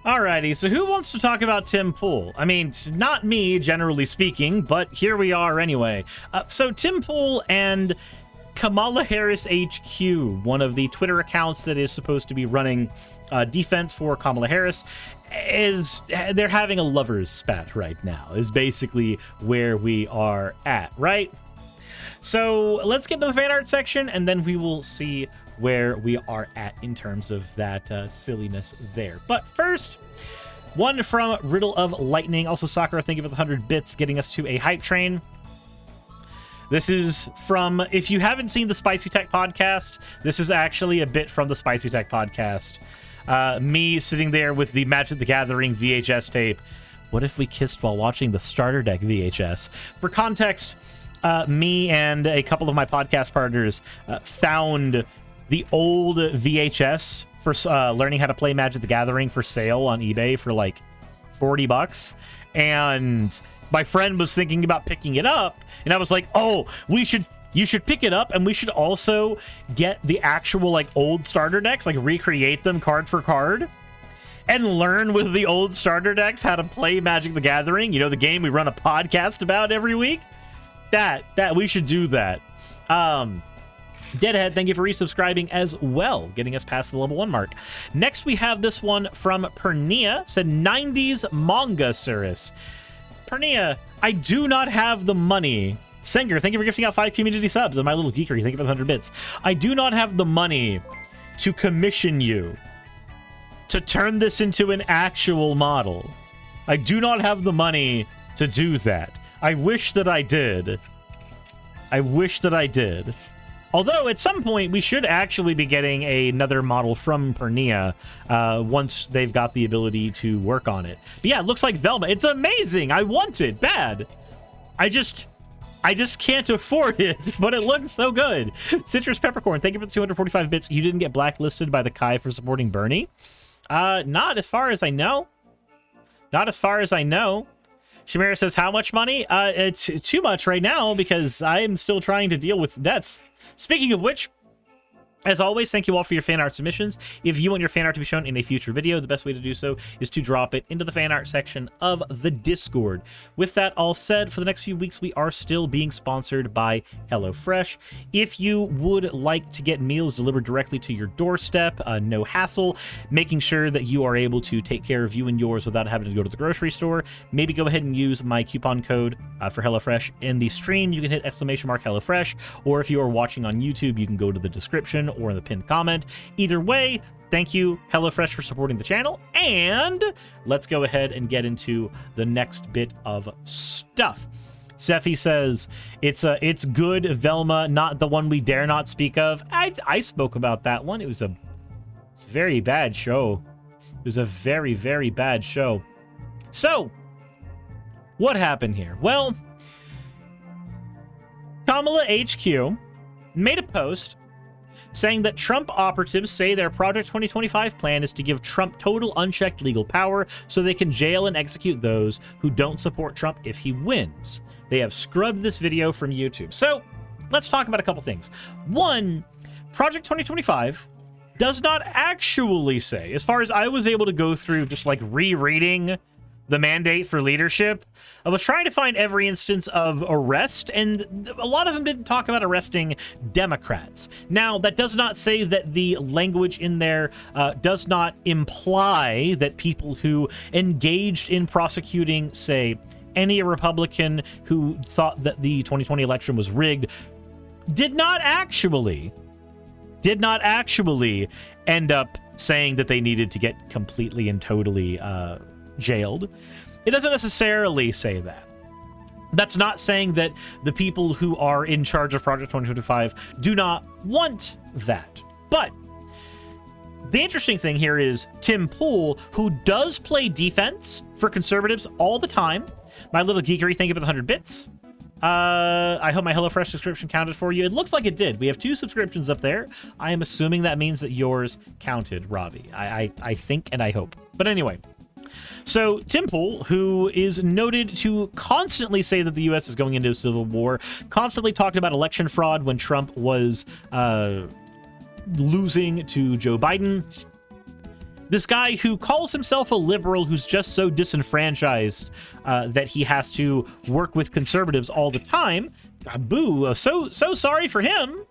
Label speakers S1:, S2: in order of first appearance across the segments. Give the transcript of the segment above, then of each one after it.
S1: Alrighty, so who wants to talk about Tim Pool? I mean, not me, generally speaking, but here we are anyway. So Tim Pool and Kamala Harris HQ, one of the Twitter accounts that is supposed to be running defense for Kamala Harris, they're having a lover's spat right now, is basically where we are at, right? So let's get to the fan art section, and then we will see where we are at in terms of that silliness there. But first, one from Riddle of Lightning. Also, Sakura, thank you for the 100 bits, getting us to a hype train. This is from, if you haven't seen the Spicy Tech podcast, this is actually a bit from the Spicy Tech podcast. Me sitting there with the Magic the Gathering VHS tape. What if we kissed while watching the Starter Deck VHS? For context, me and a couple of my podcast partners found the old VHS for learning how to play Magic the Gathering for sale on eBay for like $40. And my friend was thinking about picking it up, and I was like, oh, you should pick it up, and we should also get the actual like old starter decks, like recreate them card for card, and learn with the old starter decks how to play Magic the Gathering, you know, the game we run a podcast about every week. That we should do that. Deadhead, thank you for resubscribing as well, getting us past the level 1 mark. Next, we have this one from Pernia, said 90s manga Suris. Pernia, I do not have the money. Senger, thank you for gifting out 5 community subs, and My Little Geekery, thank you for the 100 bits. I do not have the money to commission you to turn this into an actual model. I do not have the money to do that. I wish that I did. I wish that I did. Although, at some point, we should actually be getting another model from Pernia once they've got the ability to work on it. But yeah, it looks like Velma. It's amazing! I want it bad! I just can't afford it, but it looks so good. Citrus Peppercorn, thank you for the 245 bits. You didn't get blacklisted by the Kai for supporting Bernie? Not as far as I know. Not as far as I know. Shamira says, how much money? It's too much right now because I'm still trying to deal with debts. Speaking of which, as always, thank you all for your fan art submissions. If you want your fan art to be shown in a future video, the best way to do so is to drop it into the fan art section of the Discord. With that all said, for the next few weeks, we are still being sponsored by HelloFresh. If you would like to get meals delivered directly to your doorstep, no hassle, making sure that you are able to take care of you and yours without having to go to the grocery store, maybe go ahead and use my coupon code for HelloFresh in the stream. You can hit !HelloFresh, or if you are watching on YouTube, you can go to the description or in the pinned comment. Either way, thank you, HelloFresh, for supporting the channel, and let's go ahead and get into the next bit of stuff. Seffi says, it's good, Velma, not the one we dare not speak of. I spoke about that one. It's a very bad show. It was a very, very bad show. So, what happened here? Well, Kamala HQ made a post saying that Trump operatives say their Project 2025 plan is to give Trump total unchecked legal power so they can jail and execute those who don't support Trump if he wins. They have scrubbed this video from YouTube. So, let's talk about a couple things. One, Project 2025 does not actually say, as far as I was able to go through just like rereading the mandate for leadership, I was trying to find every instance of arrest, and a lot of them didn't talk about arresting Democrats. Now, that does not say that the language in there does not imply that people who engaged in prosecuting, say, any Republican who thought that the 2020 election was rigged did not actually end up saying that they needed to get completely and totally jailed. It doesn't necessarily say that. That's not saying that the people who are in charge of Project 2025 do not want that. But the interesting thing here is Tim Pool, who does play defense for conservatives all the time. My Little Geekery, thank you for the 100 bits. I hope my HelloFresh subscription counted for you. It looks like it did. We have 2 subscriptions up there. I am assuming that means that yours counted, Robbie. I think and I hope. But anyway, so Tim Pool, who is noted to constantly say that the U.S. is going into a civil war, constantly talked about election fraud when Trump was losing to Joe Biden, This guy who calls himself a liberal who's just so disenfranchised that he has to work with conservatives all the time. Boo, so sorry for him.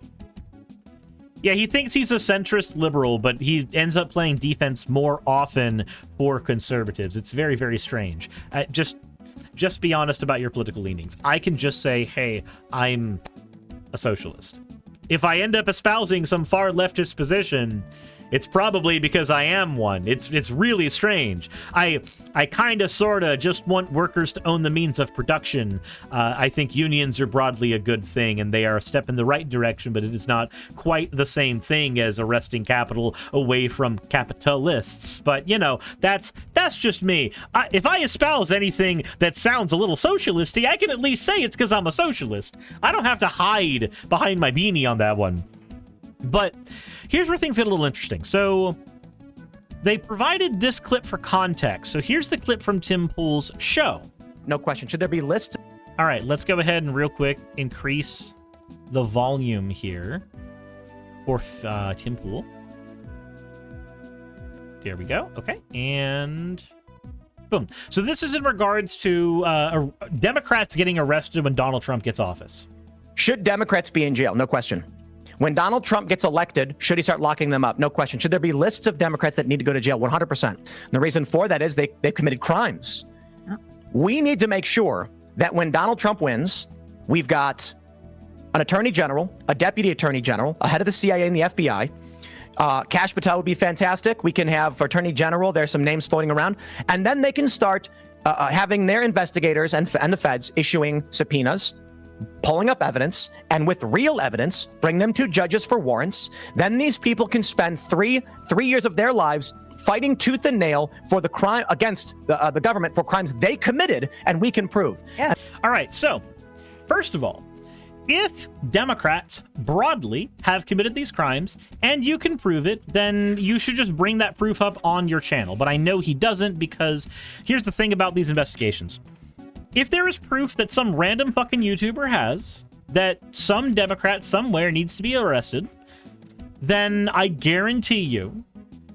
S1: Yeah, he thinks he's a centrist liberal, but he ends up playing defense more often for conservatives. It's very, very strange. Just be honest about your political leanings. I can just say, hey, I'm a socialist. If I end up espousing some far leftist position, it's probably because I am one. It's really strange. I kind of sort of just want workers to own the means of production. I think unions are broadly a good thing, and they are a step in the right direction, but it is not quite the same thing as arresting capital away from capitalists. But, you know, that's just me. If I espouse anything that sounds a little socialisty, I can at least say it's because I'm a socialist. I don't have to hide behind my beanie on that one. But here's where things get a little interesting. So they provided this clip for context. So here's the clip from Tim Pool's show.
S2: No question. Should there be lists?
S1: All right, let's go ahead and real quick increase the volume here for Tim Pool. There we go. Okay, and boom. So this is in regards to Democrats getting arrested when Donald Trump gets office.
S2: Should Democrats be in jail? No question. When Donald Trump gets elected, should he start locking them up? No question. Should there be lists of Democrats that need to go to jail? 100%. And the reason for that is they've committed crimes. Yeah. We need to make sure that when Donald Trump wins, we've got an attorney general, a deputy attorney general, a head of the CIA and the FBI. Kash Patel would be fantastic. We can have attorney general. There's some names floating around. And then they can start having their investigators and the feds issuing subpoenas, pulling up evidence, and with real evidence, bring them to judges for warrants. Then these people can spend three years of their lives fighting tooth and nail for the crime against the government for crimes they committed, and we can prove.
S1: Yeah. All right. So, first of all, if Democrats broadly have committed these crimes and you can prove it, then you should just bring that proof up on your channel. But I know he doesn't, because here's the thing about these investigations. If there is proof that some random fucking YouTuber has that some Democrat somewhere needs to be arrested, then I guarantee you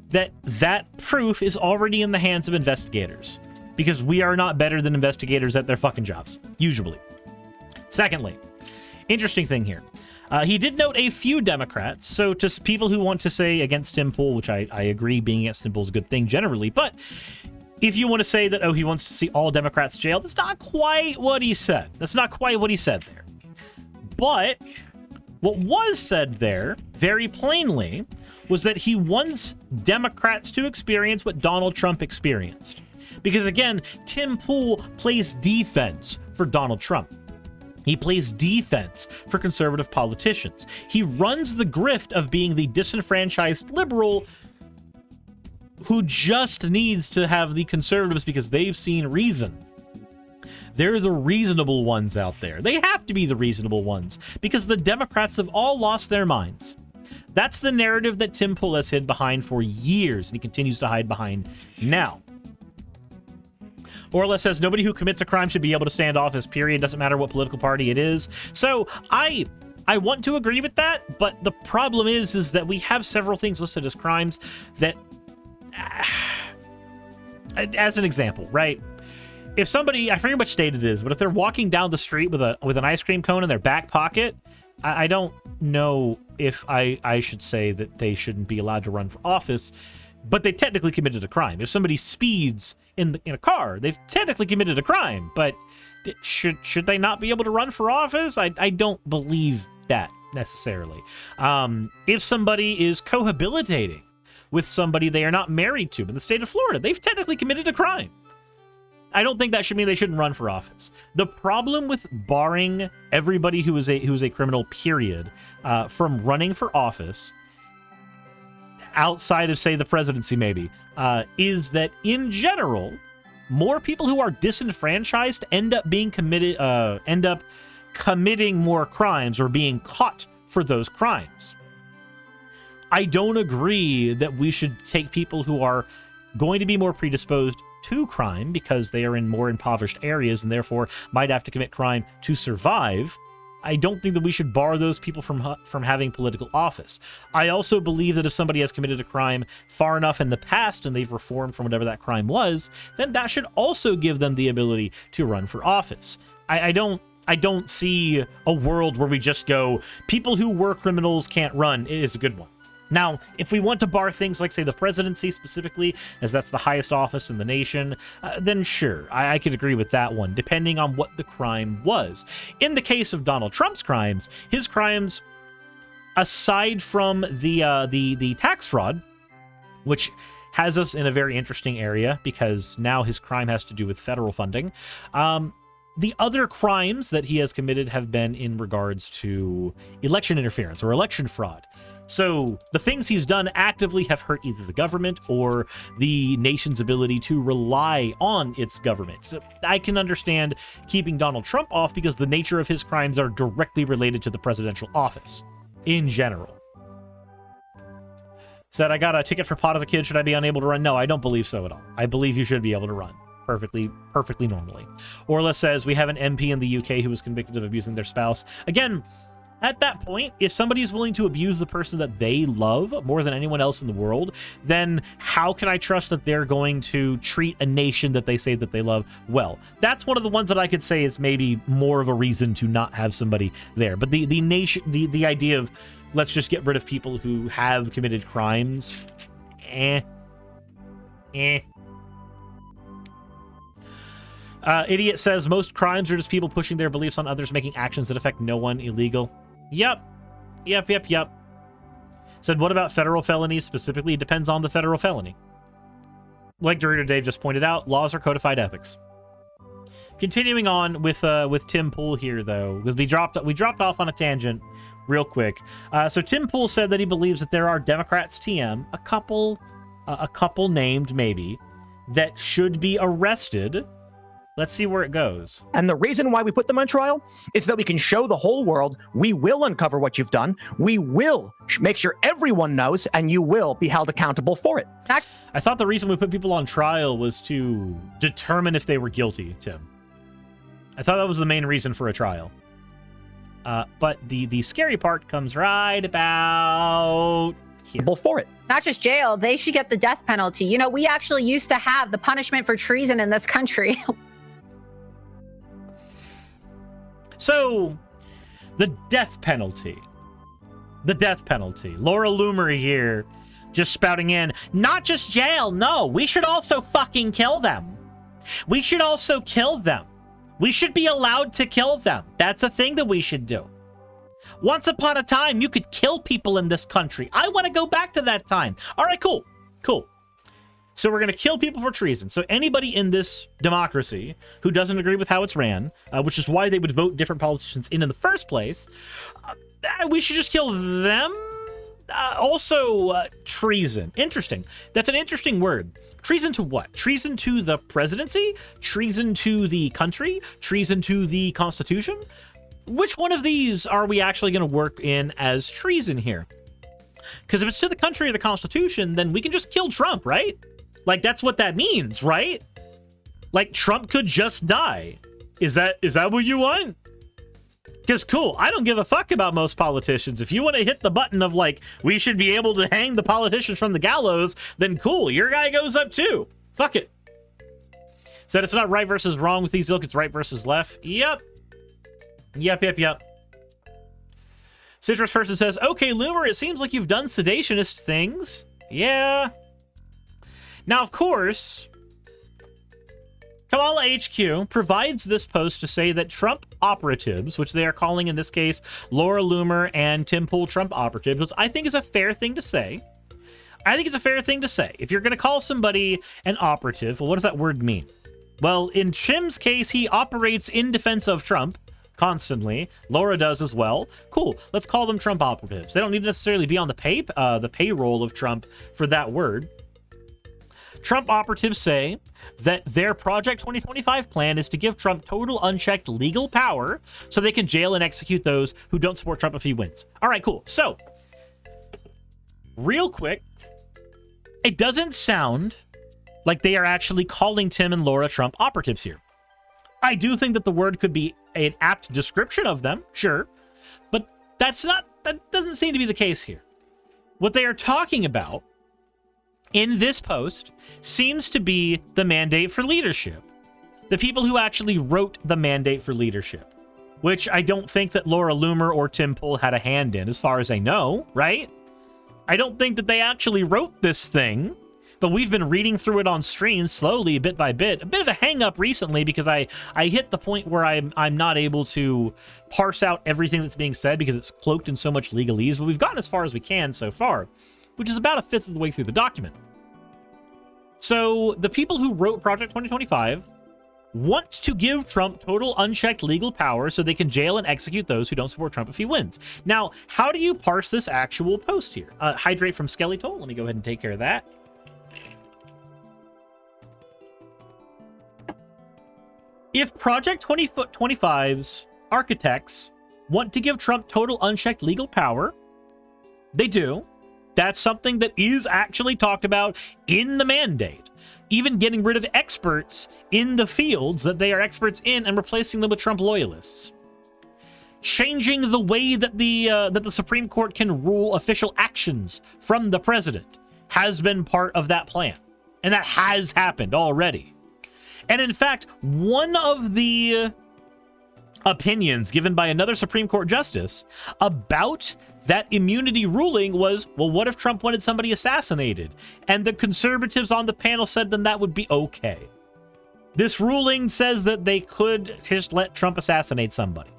S1: that that proof is already in the hands of investigators, because we are not better than investigators at their fucking jobs, usually. Secondly, interesting thing here. He did note a few Democrats, so to people who want to say against Tim Pool, which I agree being against Tim Pool is a good thing generally, but if you want to say that, oh, he wants to see all Democrats jailed, that's not quite what he said. That's not quite what he said there. But what was said there, very plainly, was that he wants Democrats to experience what Donald Trump experienced. Because again, Tim Pool plays defense for Donald Trump. He plays defense for conservative politicians. He runs the grift of being the disenfranchised liberal who just needs to have the conservatives because they've seen reason. They're the reasonable ones out there. They have to be the reasonable ones because the Democrats have all lost their minds. That's the narrative that Tim Pool has hid behind for years, and he continues to hide behind now. Orla says, nobody who commits a crime should be able to stand office, period. Doesn't matter what political party it is. So I want to agree with that, but the problem is that we have several things listed as crimes that, as an example, right? If somebody, I forget which state it is, but if they're walking down the street with an ice cream cone in their back pocket, I don't know if I should say that they shouldn't be allowed to run for office, but they technically committed a crime. If somebody speeds in a car, they've technically committed a crime, but should they not be able to run for office? I don't believe that necessarily. If somebody is cohabitating with somebody they are not married to in the state of Florida, they've technically committed a crime. I don't think that should mean they shouldn't run for office. The problem with barring everybody who is a criminal, period, from running for office, outside of, say, the presidency maybe, is that in general, more people who are disenfranchised end up committing more crimes or being caught for those crimes. I don't agree that we should take people who are going to be more predisposed to crime because they are in more impoverished areas and therefore might have to commit crime to survive I don't think that we should bar those people from having political office. I also believe that if somebody has committed a crime far enough in the past and they've reformed from whatever that crime was, then that should also give them the ability to run for office. I don't see a world where we just go, people who were criminals can't run is a good one. Now, if we want to bar things like, say, the presidency specifically, as that's the highest office in the nation, then sure, I could agree with that one, depending on what the crime was. In the case of Donald Trump's crimes, his crimes, aside from the tax fraud, which has us in a very interesting area because now his crime has to do with federal funding, the other crimes that he has committed have been in regards to election interference or election fraud. So the things he's done actively have hurt either the government or the nation's ability to rely on its government. So I can understand keeping Donald Trump off because the nature of his crimes are directly related to the presidential office in general. Said, I got a ticket for pot as a kid. Should I be unable to run? No, I don't believe so at all. I believe you should be able to run perfectly normally. Orla says, we have an MP in the UK who was convicted of abusing their spouse. Again, at that point, if somebody is willing to abuse the person that they love more than anyone else in the world, then how can I trust that they're going to treat a nation that they say that they love well? That's one of the ones that I could say is maybe more of a reason to not have somebody there. But the nation, the idea of let's just get rid of people who have committed crimes, Idiot says most crimes are just people pushing their beliefs on others, making actions that affect no one illegal. Yep. Said, what about federal felonies specifically? It depends on the federal felony. Like Dorito Dave just pointed out, laws are codified ethics. Continuing on with Tim Pool here, though, because we dropped off on a tangent real quick. So Tim Pool said that he believes that there are Democrats, TM, a couple named maybe, that should be arrested. Let's see where it goes.
S2: And the reason why we put them on trial is that we can show the whole world we will uncover what you've done. We will make sure everyone knows, and you will be held accountable for it.
S1: I thought the reason we put people on trial was to determine if they were guilty, Tim. I thought that was the main reason for a trial. But the scary part comes right about here.
S2: For it.
S3: Not just jail, they should get the death penalty. You know, we actually used to have the punishment for treason in this country.
S1: So, the death penalty. Laura Loomer here, just spouting in, not just jail, no, we should also fucking kill them. We should also kill them. We should be allowed to kill them. That's a thing that we should do. Once upon a time, you could kill people in this country. I want to go back to that time. All right, cool. So we're going to kill people for treason. So anybody in this democracy who doesn't agree with how it's ran, which is why they would vote different politicians in the first place, we should just kill them. Also, treason. Interesting. That's an interesting word. Treason to what? Treason to the presidency? Treason to the country? Treason to the Constitution? Which one of these are we actually going to work in as treason here? Because if it's to the country or the Constitution, then we can just kill Trump, right? Like, that's what that means, right? Like, Trump could just die. Is that what you want? Because, cool, I don't give a fuck about most politicians. If you want to hit the button of, like, we should be able to hang the politicians from the gallows, then cool, your guy goes up too. Fuck it. Said it's not right versus wrong with these ilk, it's right versus left. Yep. Citrus Person says, okay, Loomer, it seems like you've done sedationist things. Yeah. Now, of course, Kamala HQ provides this post to say that Trump operatives, which they are calling in this case Laura Loomer and Tim Pool Trump operatives, which I think is a fair thing to say. If you're going to call somebody an operative, well, what does that word mean? Well, in Tim's case, he operates in defense of Trump constantly. Laura does as well. Cool. Let's call them Trump operatives. They don't need to necessarily be on the payroll of Trump for that word. Trump operatives say that their Project 2025 plan is to give Trump total unchecked legal power so they can jail and execute those who don't support Trump if he wins. All right, cool. So, real quick, it doesn't sound like they are actually calling Tim and Laura Trump operatives here. I do think that the word could be an apt description of them, sure, that doesn't seem to be the case here. What they are talking about in this post seems to be the mandate for leadership. The people who actually wrote the mandate for leadership, which I don't think that Laura Loomer or Tim Pool had a hand in, as far as I know, right? I don't think that they actually wrote this thing, but we've been reading through it on stream slowly, bit by bit. A bit of a hang-up recently because I hit the point where I'm not able to parse out everything that's being said because it's cloaked in so much legalese, but we've gotten as far as we can so far, which is about a fifth of the way through the document. So the people who wrote Project 2025 want to give Trump total unchecked legal power so they can jail and execute those who don't support Trump if he wins. Now, how do you parse this actual post here? Hydrate from Skeletal. Let me go ahead and take care of that. If Project 2025's architects want to give Trump total unchecked legal power, they do. That's something that is actually talked about in the mandate. Even getting rid of experts in the fields that they are experts in and replacing them with Trump loyalists. Changing the way that the Supreme Court can rule official actions from the president has been part of that plan. And that has happened already. And in fact, one of the opinions given by another Supreme Court justice about that immunity ruling was, well, what if Trump wanted somebody assassinated? And the conservatives on the panel said then that would be okay. This ruling says that they could just let Trump assassinate somebody.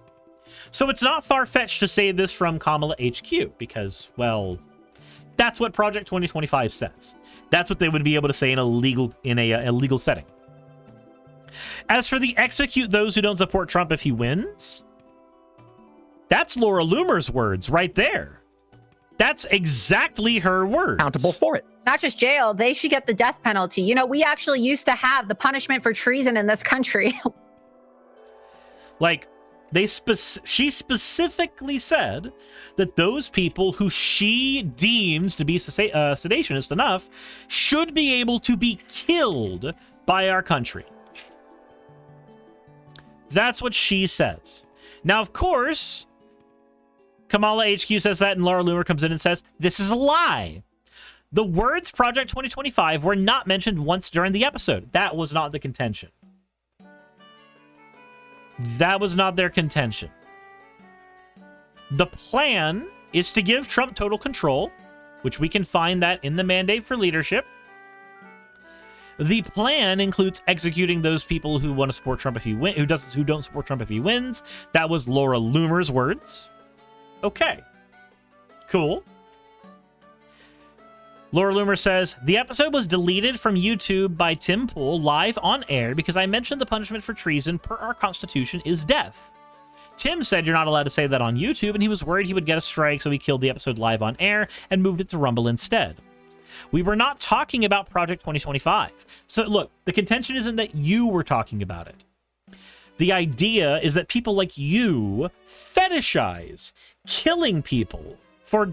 S1: So it's not far-fetched to say this from Kamala HQ because, well, that's what Project 2025 says. That's what they would be able to say in a legal setting. As for the execute those who don't support Trump if he wins, that's Laura Loomer's words right there. That's exactly her words.
S2: Accountable for it.
S3: Not just jail, they should get the death penalty. You know, we actually used to have the punishment for treason in this country.
S1: Like, she specifically said that those people who she deems to be sedationist enough should be able to be killed by our country. That's what she says. Now, of course, Kamala HQ says that, and Laura Loomer comes in and says, this is a lie. The words Project 2025 were not mentioned once during the episode. That was not the contention. That was not their contention. The plan is to give Trump total control, which we can find that in the mandate for leadership. The plan includes executing those people who want to support Trump if he wins, who don't support Trump if he wins. That was Laura Loomer's words. Okay. Cool. Laura Loomer says, the episode was deleted from YouTube by Tim Pool live on air because I mentioned the punishment for treason per our Constitution is death. Tim said you're not allowed to say that on YouTube, and he was worried he would get a strike, so he killed the episode live on air and moved it to Rumble instead. We were not talking about Project 2025. So look, the contention isn't that you were talking about it. The idea is that people like you fetishize killing people for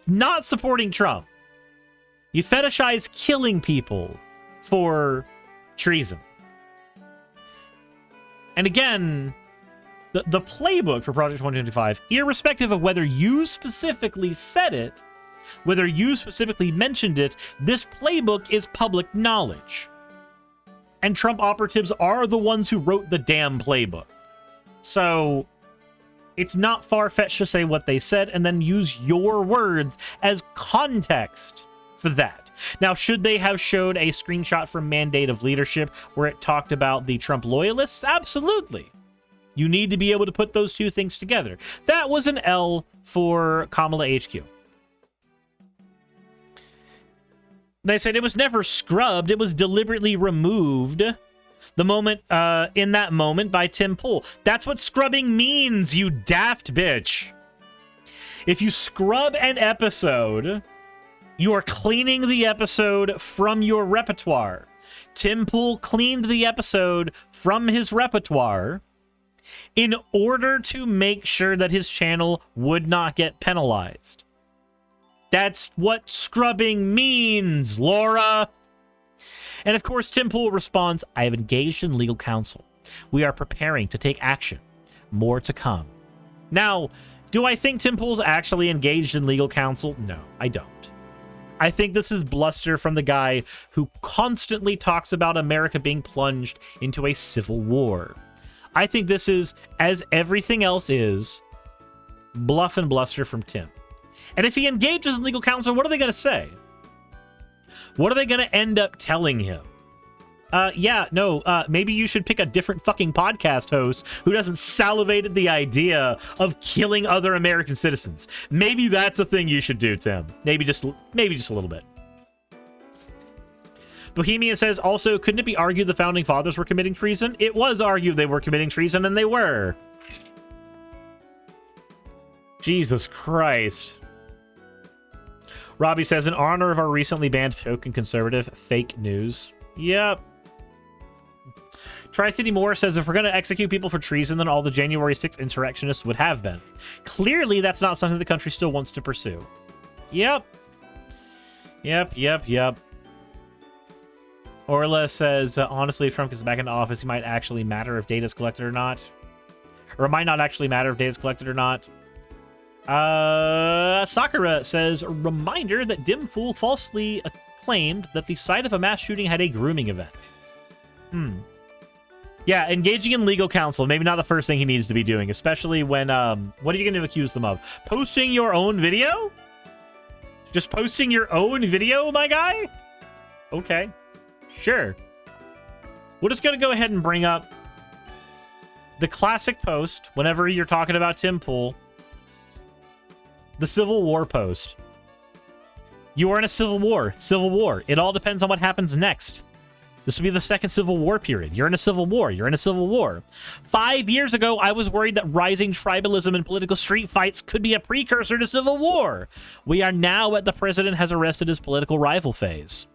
S1: not supporting Trump. You fetishize killing people for treason. And again, the playbook for Project 2025, irrespective of whether you specifically said it, whether you specifically mentioned it, this playbook is public knowledge. And Trump operatives are the ones who wrote the damn playbook. So it's not far-fetched to say what they said and then use your words as context for that. Now, should they have showed a screenshot from Mandate of Leadership where it talked about the Trump loyalists? Absolutely. You need to be able to put those two things together. That was an L for Kamala HQ. They said it was never scrubbed. It was deliberately removed. The moment, in that moment by Tim Pool. That's what scrubbing means, you daft bitch. If you scrub an episode, you are cleaning the episode from your repertoire. Tim Pool cleaned the episode from his repertoire in order to make sure that his channel would not get penalized. That's what scrubbing means, Laura. And of course, Tim Pool responds, I have engaged in legal counsel. We are preparing to take action. More to come. Now, Do I think Tim Pool's actually engaged in legal counsel? No, I don't. I think this is bluster from the guy who constantly talks about America being plunged into a civil war. I think this is, as everything else is, bluff and bluster from Tim. And if he engages in legal counsel, what are they going to say? What are they going to end up telling him? Maybe you should pick a different fucking podcast host who doesn't salivate at the idea of killing other American citizens. Maybe that's a thing you should do, Tim. Maybe just a little bit. Bohemian says, also, couldn't it be argued the Founding Fathers were committing treason? It was argued they were committing treason, and they were. Jesus Christ. Robbie says, in honor of our recently banned token conservative, fake news. Yep. Tri-City Moore says, if we're going to execute people for treason, then all the January 6th insurrectionists would have been. Clearly, that's not something the country still wants to pursue. Yep. Orla says, honestly, if Trump gets back into office, it might actually matter if data is collected or not. Or it might not actually matter if data is collected or not. Sakura says, reminder that Dimfool falsely claimed that the site of a mass shooting had a grooming event. Yeah, engaging in legal counsel, maybe not the first thing he needs to be doing, especially when, what are you going to accuse them of? Posting your own video? Just posting your own video, my guy? Okay. Sure. We're just going to go ahead and bring up the classic post whenever you're talking about Tim Pool. The Civil War post. You are in a civil war. Civil war. It all depends on what happens next. This will be the second Civil War period. You're in a civil war. You're in a civil war. 5 years ago, I was worried that rising tribalism and political street fights could be a precursor to civil war. We are now at the president has arrested his political rival phase.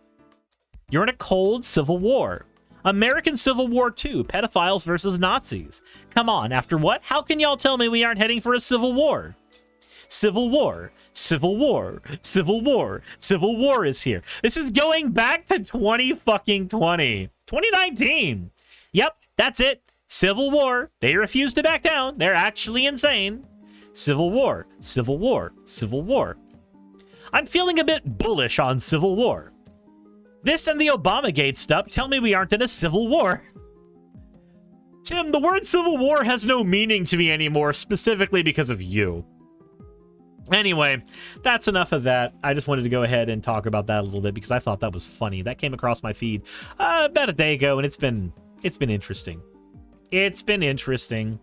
S1: You're in a cold civil war. American Civil War II, pedophiles versus Nazis. Come on, after what? How can y'all tell me we aren't heading for a civil war? Civil war, civil war, civil war, civil war is here. This is going back to 2019. Yep, that's it. Civil war. They refuse to back down. They're actually insane. Civil war, civil war, civil war. I'm feeling a bit bullish on civil war. This and the Obamagate stuff tell me we aren't in a civil war. Tim, the word civil war has no meaning to me anymore, specifically because of you. Anyway, that's enough of that. I just wanted to go ahead and talk about that a little bit because I thought that was funny. That came across my feed about a day ago, and it's been interesting. It's been interesting.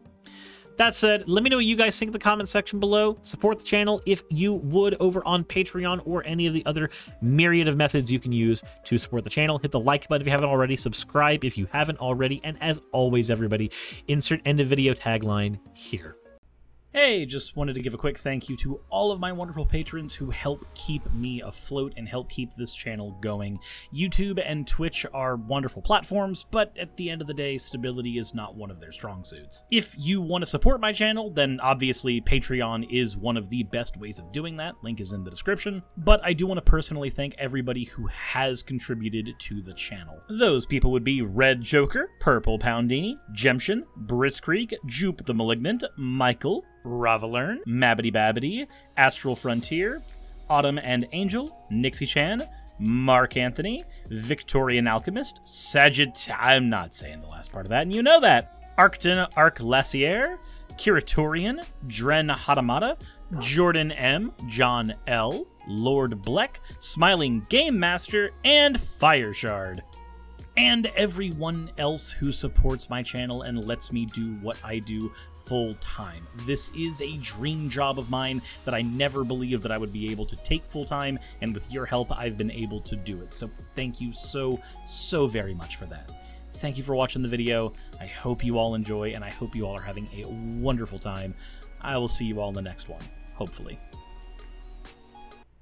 S1: That said, let me know what you guys think in the comment section below. Support the channel if you would over on Patreon or any of the other myriad of methods you can use to support the channel. Hit the like button if you haven't already. Subscribe if you haven't already. And as always, everybody, insert end of video tagline here. Hey, just wanted to give a quick thank you to all of my wonderful patrons who help keep me afloat and help keep this channel going. YouTube and Twitch are wonderful platforms, but at the end of the day, stability is not one of their strong suits. If you want to support my channel, then obviously Patreon is one of the best ways of doing that. Link is in the description. But I do want to personally thank everybody who has contributed to the channel. Those people would be Red Joker, Purple Poundini, Jemshin, Britzkrieg, Jupe the Malignant, Michael, Ravalern, Mabbity Babbity, Astral Frontier, Autumn and Angel, Nixie Chan, Mark Anthony, Victorian Alchemist, I'm not saying the last part of that, and you know that. Arcton Arclacier, Kiratorian, Dren Hadamata, Jordan M, John L, Lord Bleck, Smiling Game Master, and Fire Shard. And everyone else who supports my channel and lets me do what I do full time. This is a dream job of mine that I never believed that I would be able to take full time, and with your help, I've been able to do it. So thank you so very much for that. Thank you for watching the video. I hope you all enjoy, and I hope you all are having a wonderful time. I will see you all in the next one, hopefully.